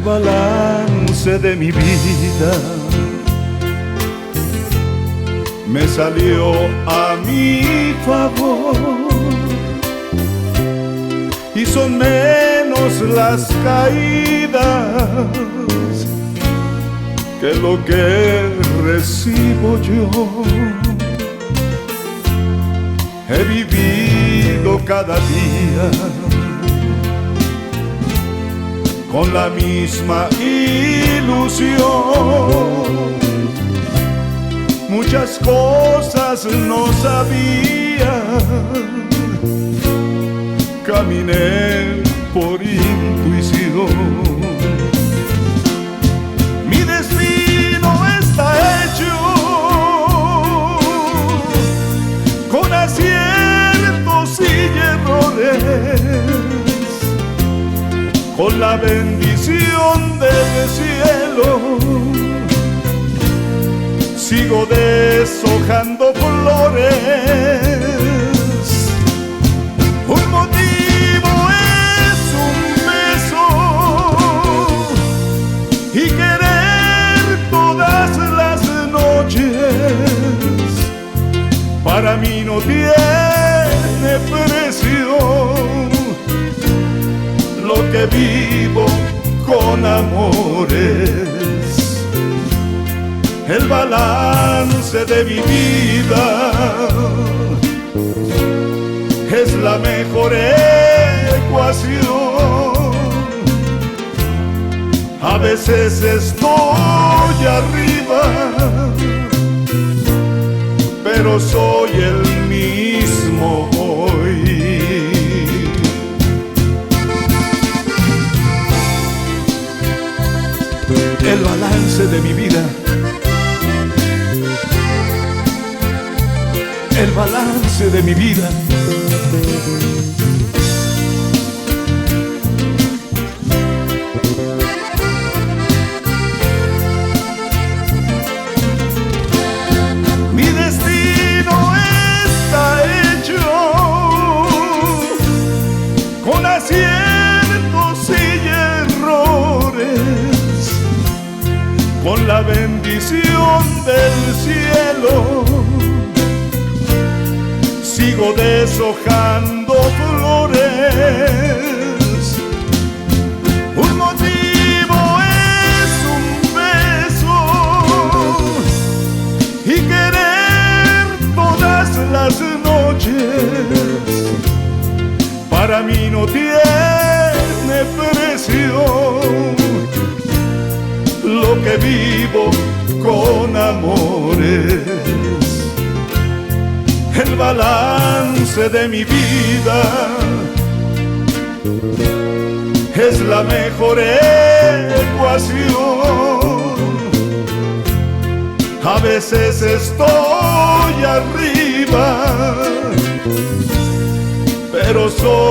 balance de mi vida me salió a mi favor y son menos las caídas que lo que recibo yo. He vivido cada día con la misma ilusión. Muchas cosas no sabía, caminé por intuición. Mi destino está hecho con aciertos y errores, con la bendición del cielo. Sigo deshojando flores. Un motivo es un beso y querer todas las noches. Para mí no tiene precio lo que vivo con amores. El balance de mi vida es la mejor ecuación. A veces estoy arriba, pero soy el mismo hoy. El balance de mi vida, el balance de mi vida. Mi destino está hecho con aciertos y errores, con la bendición del cielo. Sigo deshojando flores. Un motivo es un beso y querer todas las noches. Para mí no tiene precio lo que vivo con amores. El balance de mi vida es la mejor ecuación. A veces estoy arriba, pero soy